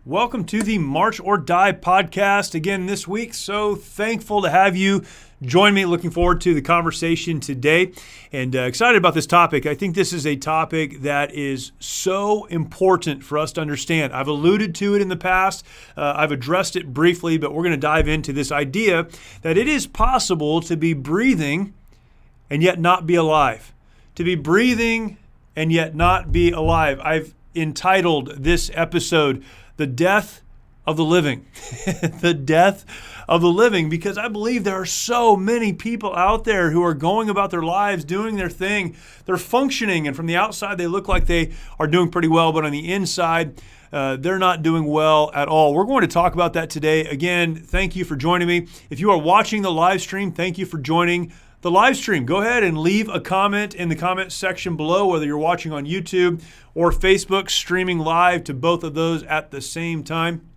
Welcome to the March or Die podcast again this week. So thankful to have you join me. Looking forward to the conversation today and excited about this topic. I think this is a topic that is so important for us to understand. I've alluded to it in the past. I've addressed it briefly, but we're going to dive into this idea that it is possible to be breathing and yet not be alive. To be breathing and yet not be alive. I've entitled this episode, The Death of the Living. The death of the living, because I believe there are so many people out there who are going about their lives, doing their thing. They're functioning, and from the outside, they look like they are doing pretty well, but on the inside, they're not doing well at all. We're going to talk about that today. Again, thank you for joining me. If you are watching the live stream, thank you for joining the live stream. Go ahead and leave a comment in the comment section below, whether you're watching on YouTube or Facebook, streaming live to both of those at the same time.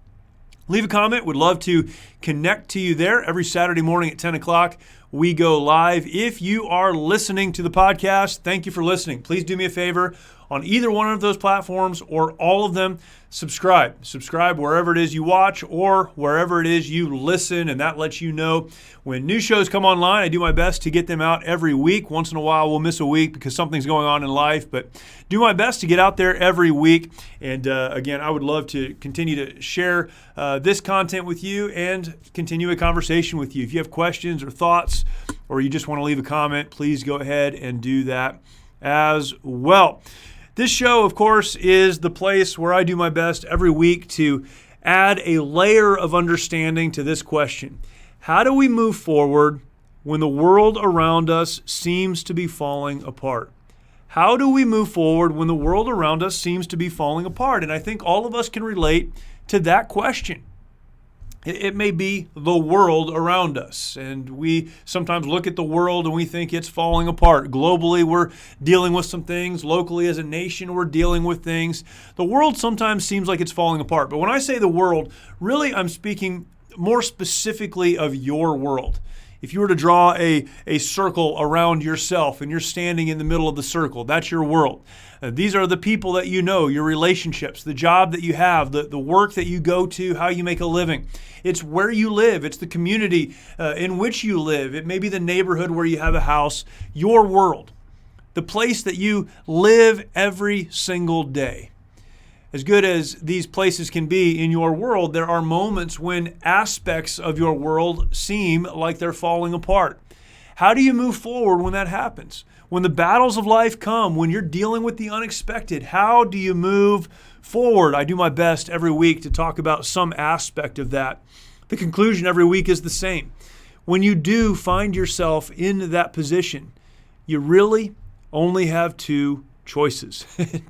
Leave a comment. Would love to connect to you there. Every Saturday morning at 10 o'clock, we go live. If you are listening to the podcast, thank you for listening. Please do me a favor. On either one of those platforms or all of them, subscribe. Subscribe wherever it is you watch or wherever it is you listen, and that lets you know when new shows come online. I do my best to get them out every week. Once in a while, we'll miss a week because something's going on in life, but do my best to get out there every week. And again, I would love to continue to share this content with you and continue a conversation with you. If you have questions or thoughts, or you just want to leave a comment, please go ahead and do that as well. This show, of course, is the place where I do my best every week to add a layer of understanding to this question. How do we move forward when the world around us seems to be falling apart? How do we move forward when the world around us seems to be falling apart? And I think all of us can relate to that question. It may be the world around us, and we sometimes look at the world and we think it's falling apart. Globally, we're dealing with some things. Locally, as a nation, we're dealing with things. The world sometimes seems like it's falling apart. But when I say the world, really I'm speaking more specifically of your world. If you were to draw a circle around yourself and you're standing in the middle of the circle, that's your world. These are the people that you know, your relationships, the job that you have, the work that you go to, how you make a living. It's where you live. It's the community in which you live. It may be the neighborhood where you have a house, your world, the place that you live every single day. As good as these places can be in your world, there are moments when aspects of your world seem like they're falling apart. How do you move forward when that happens? When the battles of life come, when you're dealing with the unexpected, how do you move forward? I do my best every week to talk about some aspect of that. The conclusion every week is the same. When you do find yourself in that position, you really only have two choices.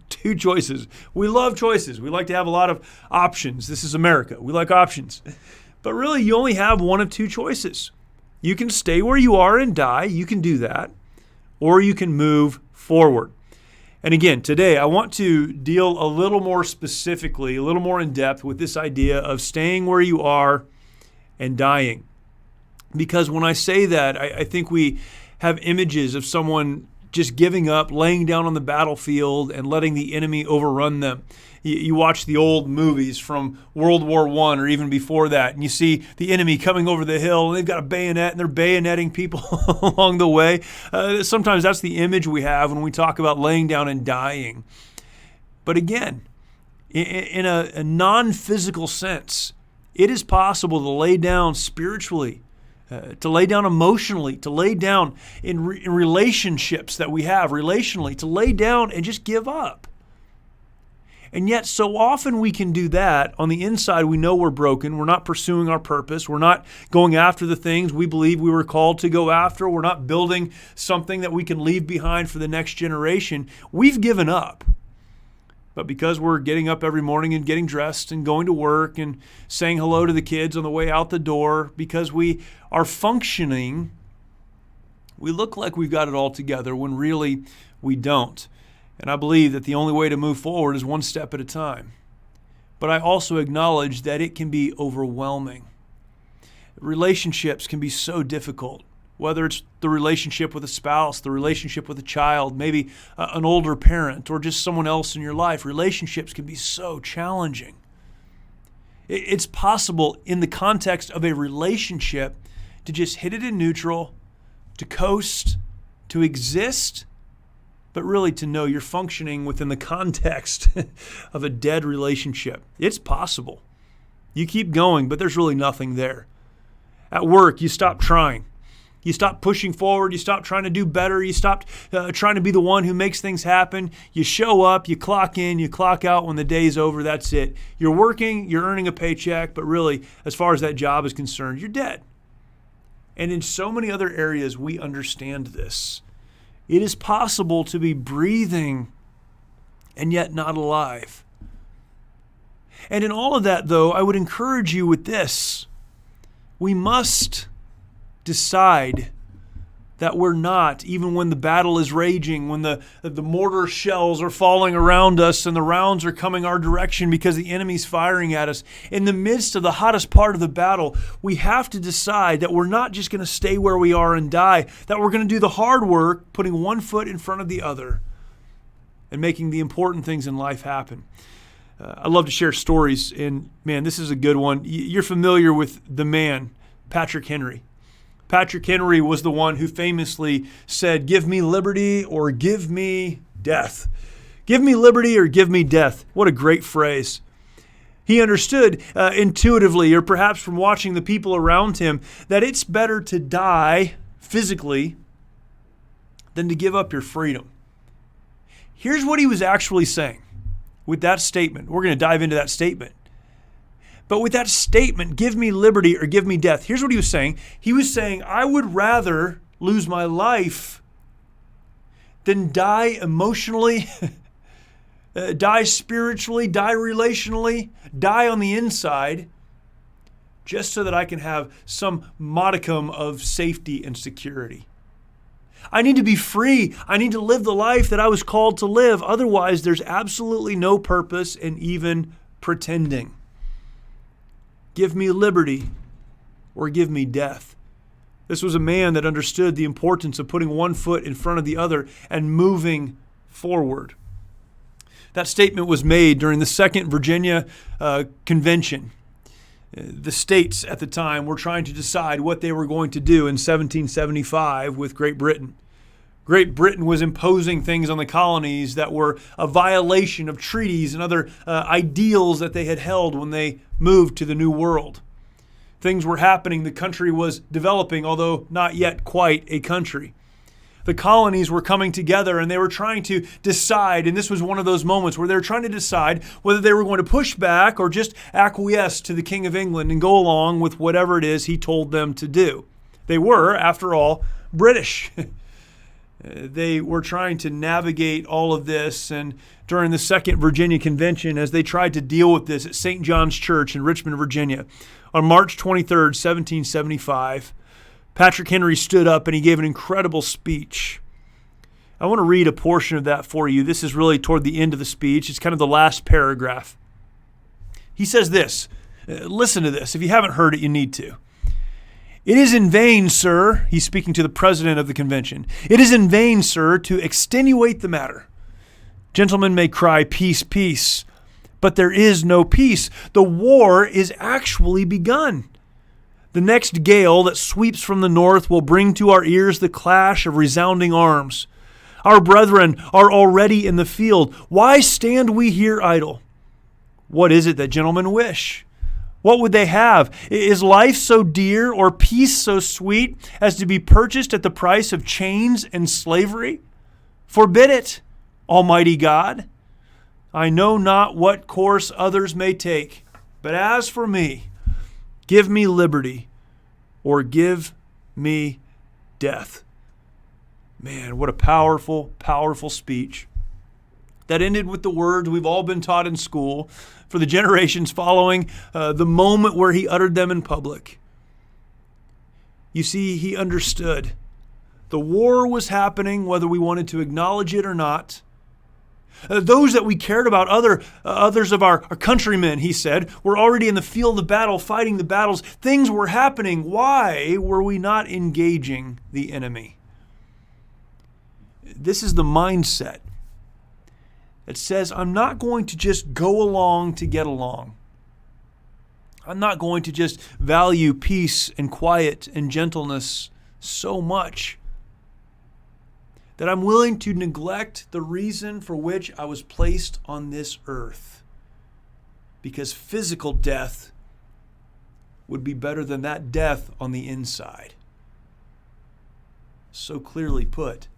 Two choices. We love choices. We like to have a lot of options. This is America. We like options. But really, you only have one of two choices. You can stay where you are and die. You can do that. Or you can move forward. And again, today, I want to deal a little more specifically, a little more in depth with this idea of staying where you are and dying. Because when I say that, I think we have images of someone just giving up, laying down on the battlefield and letting the enemy overrun them. You watch the old movies from World War I or even before that, and you see the enemy coming over the hill, and they've got a bayonet, and they're bayoneting people along the way. Sometimes that's the image we have when we talk about laying down and dying. But again, in a non-physical sense, it is possible to lay down spiritually, to lay down emotionally, to lay down in relationships that we have relationally, to lay down and just give up. And yet so often we can do that. On the inside, we know we're broken. We're not pursuing our purpose. We're not going after the things we believe we were called to go after. We're not building something that we can leave behind for the next generation. We've given up. But because we're getting up every morning and getting dressed and going to work and saying hello to the kids on the way out the door, because we are functioning, we look like we've got it all together when really we don't. And I believe that the only way to move forward is one step at a time. But I also acknowledge that it can be overwhelming. Relationships can be so difficult. Whether it's the relationship with a spouse, the relationship with a child, maybe an older parent, or just someone else in your life, relationships can be so challenging. It's possible in the context of a relationship to just hit it in neutral, to coast, to exist, but really to know you're functioning within the context of a dead relationship. It's possible. You keep going, but there's really nothing there. At work, you stop trying. You stop pushing forward. You stop trying to do better. You stop trying to be the one who makes things happen. You show up, you clock in, you clock out. When the day's over, that's it. You're working, you're earning a paycheck, but really, as far as that job is concerned, you're dead. And in so many other areas, we understand this. It is possible to be breathing and yet not alive. And in all of that, though, I would encourage you with this. We must decide that we're not, even when the battle is raging, when the mortar shells are falling around us and the rounds are coming our direction because the enemy's firing at us. In the midst of the hottest part of the battle, we have to decide that we're not just going to stay where we are and die, that we're going to do the hard work, putting one foot in front of the other and making the important things in life happen. I love to share stories, and man, this is a good one. You're familiar with the man, Patrick Henry. Patrick Henry was the one who famously said, "Give me liberty or give me death." Give me liberty or give me death. What a great phrase. He understood intuitively, or perhaps from watching the people around him, that it's better to die physically than to give up your freedom. Here's what he was actually saying with that statement. We're going to dive into that statement. But with that statement, give me liberty or give me death, here's what he was saying. He was saying, I would rather lose my life than die emotionally, die spiritually, die relationally, die on the inside, just so that I can have some modicum of safety and security. I need to be free. I need to live the life that I was called to live. Otherwise, there's absolutely no purpose in even pretending. Give me liberty or give me death. This was a man that understood the importance of putting one foot in front of the other and moving forward. That statement was made during the Second Virginia Convention. The states at the time were trying to decide what they were going to do in 1775 with Great Britain. Great Britain was imposing things on the colonies that were a violation of treaties and other ideals that they had held when they moved to the New World. Things were happening. The country was developing, although not yet quite a country. The colonies were coming together and they were trying to decide, and this was one of those moments where they were trying to decide whether they were going to push back or just acquiesce to the King of England and go along with whatever it is he told them to do. They were, after all, British. They were trying to navigate all of this, and during the Second Virginia Convention, as they tried to deal with this at St. John's Church in Richmond, Virginia, on March 23rd, 1775, Patrick Henry stood up and he gave an incredible speech. I want to read a portion of that for you. This is really toward the end of the speech. It's kind of the last paragraph. He says this. Listen to this. If you haven't heard it, you need to. It is in vain, sir, he's speaking to the president of the convention. It is in vain, sir, to extenuate the matter. Gentlemen may cry, peace, peace, but there is no peace. The war is actually begun. The next gale that sweeps from the north will bring to our ears the clash of resounding arms. Our brethren are already in the field. Why stand we here idle? What is it that gentlemen wish? What would they have? Is life so dear or peace so sweet as to be purchased at the price of chains and slavery? Forbid it, Almighty God. I know not what course others may take, but as for me, give me liberty or give me death. Man, what a powerful, powerful speech. That ended with the words we've all been taught in school for the generations following the moment where he uttered them in public. You see, he understood. The war was happening, whether we wanted to acknowledge it or not. Those that we cared about, others of our countrymen, he said, were already in the field of battle, fighting the battles. Things were happening. Why were we not engaging the enemy? This is the mindset. It says, I'm not going to just go along to get along. I'm not going to just value peace and quiet and gentleness so much that I'm willing to neglect the reason for which I was placed on this earth. Because physical death would be better than that death on the inside. So clearly put.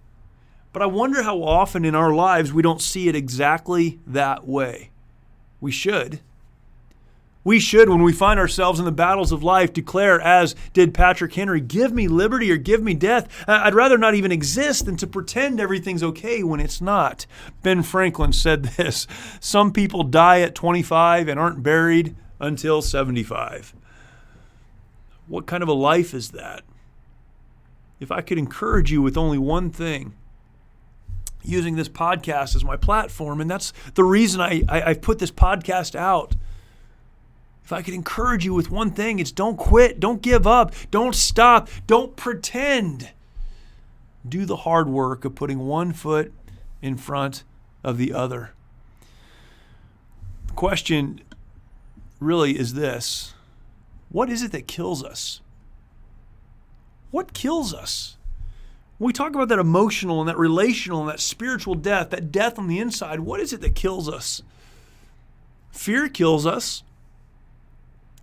But I wonder how often in our lives we don't see it exactly that way. We should. We should, when we find ourselves in the battles of life, declare, as did Patrick Henry, give me liberty or give me death. I'd rather not even exist than to pretend everything's okay when it's not. Ben Franklin said this, some people die at 25 and aren't buried until 75. What kind of a life is that? If I could encourage you with only one thing, using this podcast as my platform, and that's the reason I've put this podcast out. If I could encourage you with one thing, it's don't quit, don't give up, don't stop, don't pretend. Do the hard work of putting one foot in front of the other. The question really is this: what is it that kills us? What kills us? When we talk about that emotional and that relational and that spiritual death, that death on the inside, what is it that kills us? Fear kills us.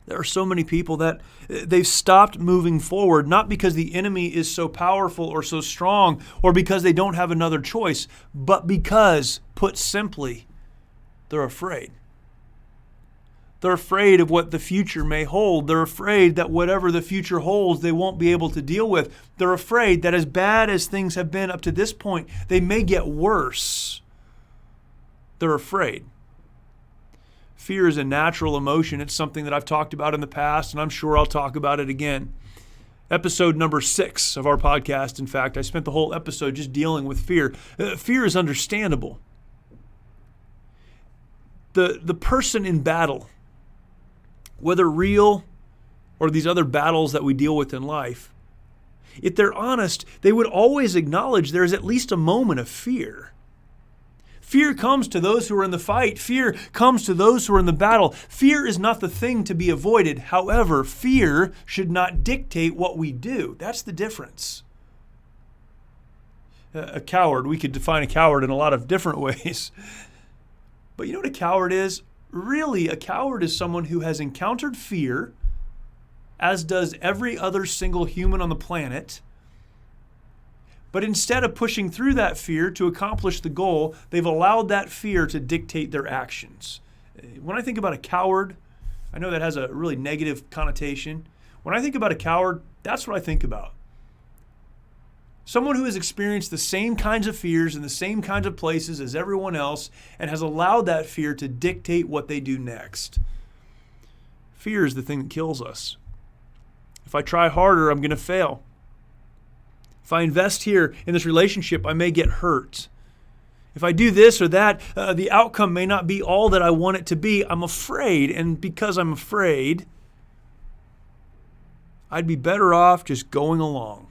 There are so many people that they've stopped moving forward, not because the enemy is so powerful or so strong or because they don't have another choice, but because, put simply, they're afraid. They're afraid of what the future may hold. They're afraid that whatever the future holds, they won't be able to deal with. They're afraid that as bad as things have been up to this point, they may get worse. They're afraid. Fear is a natural emotion. It's something that I've talked about in the past, and I'm sure I'll talk about it again. Episode number 6 of our podcast, in fact, I spent the whole episode just dealing with fear. Fear is understandable. The person in battle, whether real or these other battles that we deal with in life, if they're honest, they would always acknowledge there's at least a moment of fear. Fear comes to those who are in the fight. Fear comes to those who are in the battle. Fear is not the thing to be avoided. However, fear should not dictate what we do. That's the difference. A coward, we could define a coward in a lot of different ways. But you know what a coward is? Really, a coward is someone who has encountered fear, as does every other single human on the planet. But instead of pushing through that fear to accomplish the goal, they've allowed that fear to dictate their actions. When I think about a coward, I know that has a really negative connotation. When I think about a coward, that's what I think about. Someone who has experienced the same kinds of fears in the same kinds of places as everyone else and has allowed that fear to dictate what they do next. Fear is the thing that kills us. If I try harder, I'm going to fail. If I invest here in this relationship, I may get hurt. If I do this or that, the outcome may not be all that I want it to be. I'm afraid, and because I'm afraid, I'd be better off just going along.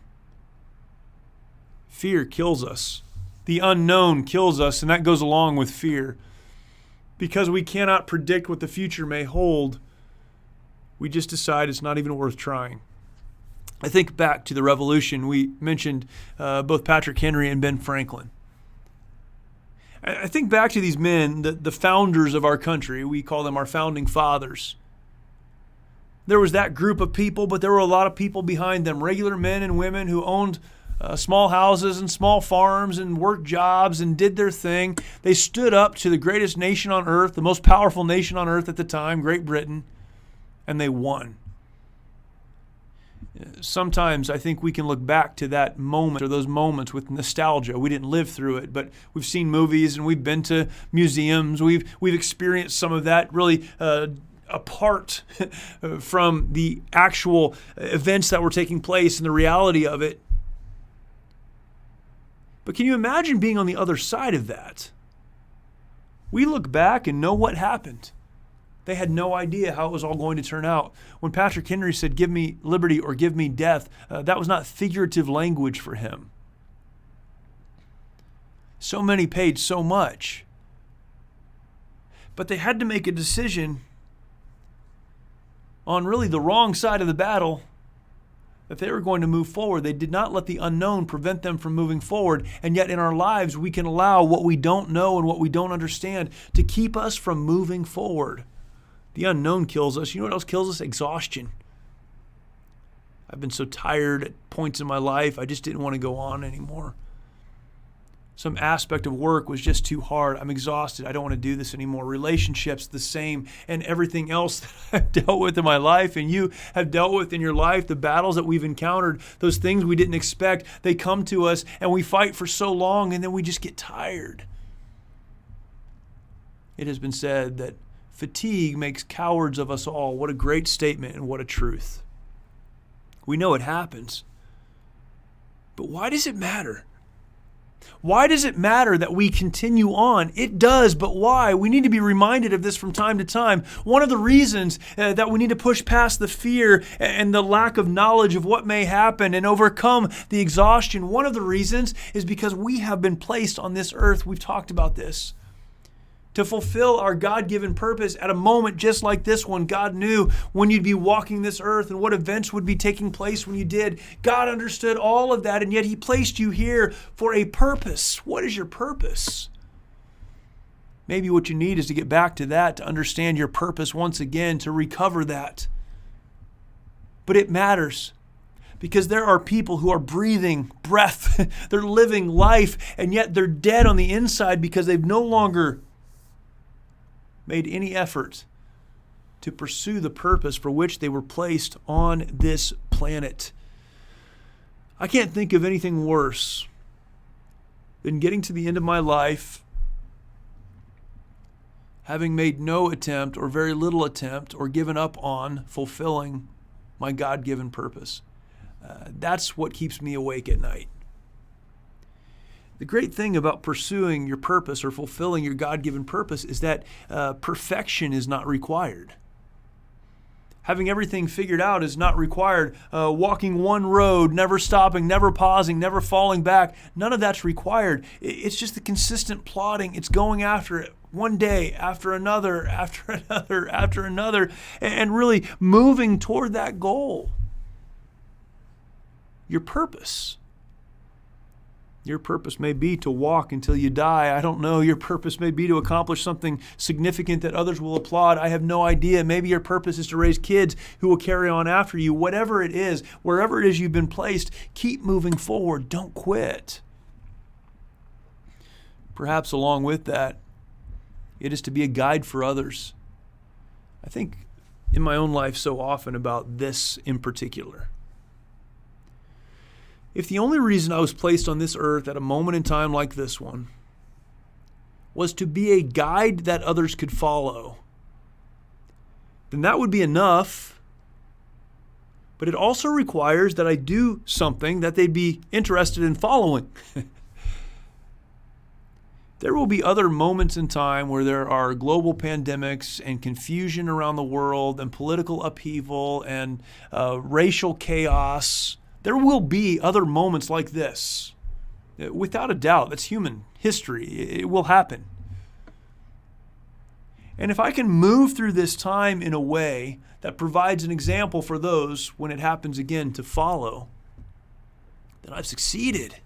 Fear kills us. The unknown kills us, and that goes along with fear. Because we cannot predict what the future may hold, we just decide it's not even worth trying. I think back to the Revolution. We mentioned both Patrick Henry and Ben Franklin. I think back to these men, the founders of our country. We call them our founding fathers. There was that group of people, but there were a lot of people behind them, regular men and women who owned small houses and small farms and worked jobs and did their thing. They stood up to the greatest nation on earth, the most powerful nation on earth at the time, Great Britain, and they won. Sometimes I think we can look back to that moment or those moments with nostalgia. We didn't live through it, but we've seen movies and we've been to museums. We've experienced some of that really apart from the actual events that were taking place and the reality of it. But can you imagine being on the other side of that? We look back and know what happened. They had no idea how it was all going to turn out. When Patrick Henry said, give me liberty or give me death, that was not figurative language for him. So many paid so much. But they had to make a decision on really the wrong side of the battle, that they were going to move forward. They did not let the unknown prevent them from moving forward. And yet in our lives, we can allow what we don't know and what we don't understand to keep us from moving forward. The unknown kills us. You know what else kills us? Exhaustion. I've been so tired at points in my life, I just didn't want to go on anymore. Some aspect of work was just too hard. I'm exhausted. I don't want to do this anymore. Relationships, the same, and everything else that I've dealt with in my life and you have dealt with in your life, the battles that we've encountered, those things we didn't expect, they come to us and we fight for so long and then we just get tired. It has been said that fatigue makes cowards of us all. What a great statement and what a truth. We know it happens. But why does it matter? Why does it matter that we continue on? It does, but why? We need to be reminded of this from time to time. One of the reasons that we need to push past the fear and the lack of knowledge of what may happen and overcome the exhaustion, one of the reasons is because we have been placed on this earth. We've talked about this. To fulfill our God-given purpose at a moment just like this one. God knew when you'd be walking this earth and what events would be taking place when you did. God understood all of that, and yet He placed you here for a purpose. What is your purpose? Maybe what you need is to get back to that, to understand your purpose once again, to recover that. But it matters. Because there are people who are breathing breath, they're living life, and yet they're dead on the inside because they've no longer made any effort to pursue the purpose for which they were placed on this planet. I can't think of anything worse than getting to the end of my life, having made no attempt or very little attempt or given up on fulfilling my God-given purpose. That's what keeps me awake at night. The great thing about pursuing your purpose or fulfilling your God-given purpose is that perfection is not required. Having everything figured out is not required. Walking one road, never stopping, never pausing, never falling back, none of that's required. It's just the consistent plodding. It's going after it one day after another, after another, after another, and really moving toward that goal. Your purpose. Your purpose may be to walk until you die. I don't know. Your purpose may be to accomplish something significant that others will applaud. I have no idea. Maybe your purpose is to raise kids who will carry on after you. Whatever it is, wherever it is you've been placed, keep moving forward. Don't quit. Perhaps along with that, it is to be a guide for others. I think in my own life so often about this in particular. If the only reason I was placed on this earth at a moment in time like this one was to be a guide that others could follow, then that would be enough. But it also requires that I do something that they'd be interested in following. There will be other moments in time where there are global pandemics and confusion around the world and political upheaval and racial chaos. There will be other moments like this. Without a doubt, that's human history. It will happen. And if I can move through this time in a way that provides an example for those when it happens again to follow, then I've succeeded.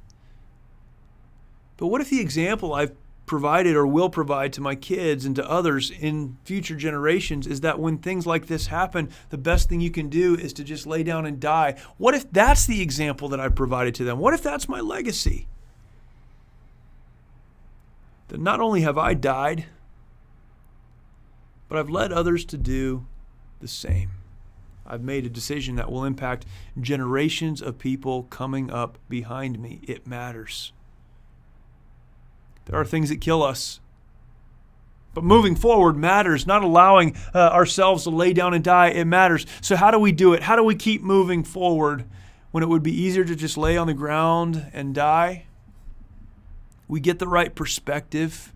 But what if the example I've provided or will provide to my kids and to others in future generations is that when things like this happen, the best thing you can do is to just lay down and die? What if that's the example that I've provided to them? What if that's my legacy? Then not only have I died, but I've led others to do the same. I've made a decision that will impact generations of people coming up behind me. It matters. There are things that kill us. But moving forward matters. Not allowing ourselves to lay down and die, it matters. So how do we do it? How do we keep moving forward when it would be easier to just lay on the ground and die? We get the right perspective.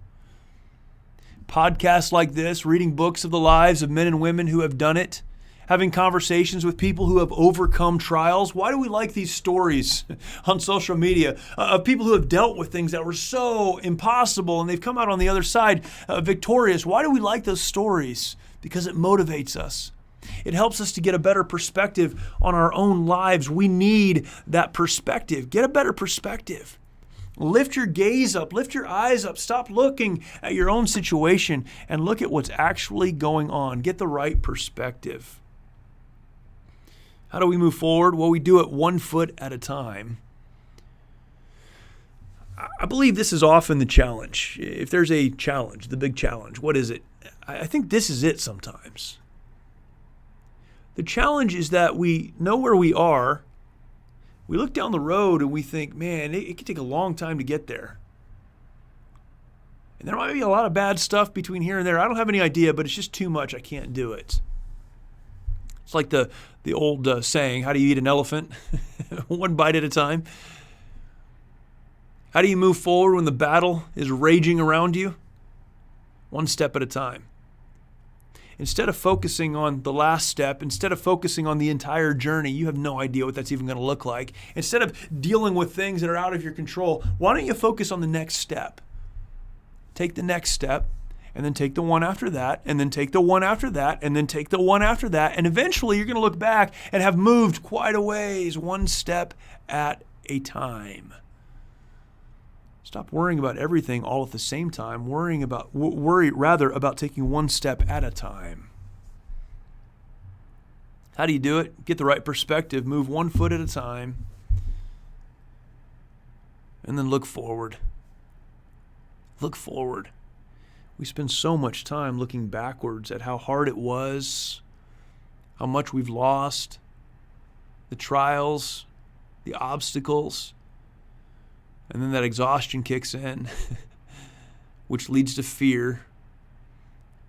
Podcasts like this, reading books of the lives of men and women who have done it, having conversations with people who have overcome trials. Why do we like these stories on social media of people who have dealt with things that were so impossible and they've come out on the other side victorious? Why do we like those stories? Because it motivates us. It helps us to get a better perspective on our own lives. We need that perspective. Get a better perspective. Lift your gaze up, lift your eyes up, stop looking at your own situation and look at what's actually going on. Get the right perspective. How do we move forward? Well, we do it 1 foot at a time. I believe this is often the challenge. If there's a challenge, the big challenge, what is it? I think this is it sometimes. The challenge is that we know where we are. We look down the road and we think, man, it could take a long time to get there. And there might be a lot of bad stuff between here and there. I don't have any idea, but it's just too much. I can't do it. It's like the old saying, how do you eat an elephant? 1 bite at a time. How do you move forward when the battle is raging around you? 1 step at a time. Instead of focusing on the last step, instead of focusing on the entire journey, you have no idea what that's even going to look like. Instead of dealing with things that are out of your control, why don't you focus on the next step? Take the next step, and then take the one after that, and then take the one after that, and then take the one after that, and eventually you're going to look back and have moved quite a ways, 1 step at a time. Stop worrying about everything all at the same time. Worry rather about taking 1 step at a time. How do you do it? Get the right perspective. Move 1 foot at a time. And then look forward. Look forward. We spend so much time looking backwards at how hard it was, how much we've lost, the trials, the obstacles. And then that exhaustion kicks in, which leads to fear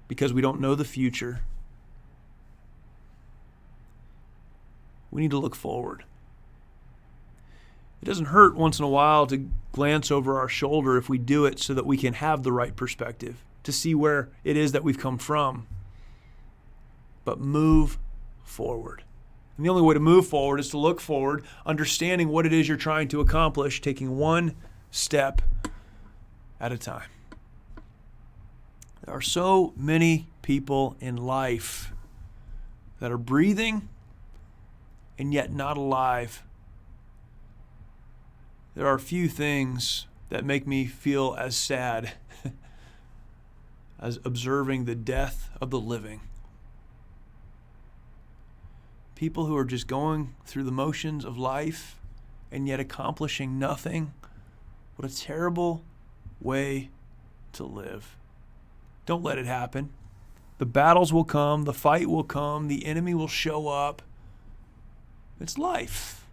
because we don't know the future. We need to look forward. It doesn't hurt once in a while to glance over our shoulder if we do it so that we can have the right perspective, to see where it is that we've come from. But move forward. And the only way to move forward is to look forward, understanding what it is you're trying to accomplish, taking 1 step at a time. There are so many people in life that are breathing and yet not alive. There are few things that make me feel as sad as observing the death of the living. People who are just going through the motions of life and yet accomplishing nothing. What a terrible way to live. Don't let it happen. The battles will come, the fight will come, the enemy will show up. It's life.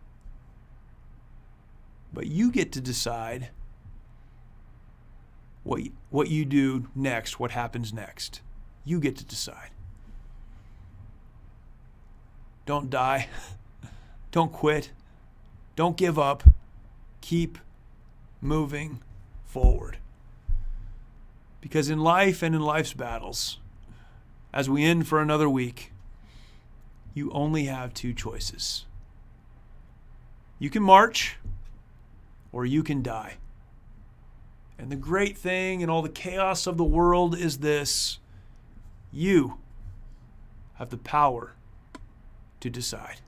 But you get to decide what you do next, what happens next. You get to decide. Don't die. Don't quit. Don't give up. Keep moving forward. Because in life and in life's battles, as we end for another week, you only have 2 choices. You can march or you can die. And the great thing in all the chaos of the world is this: you have the power to decide.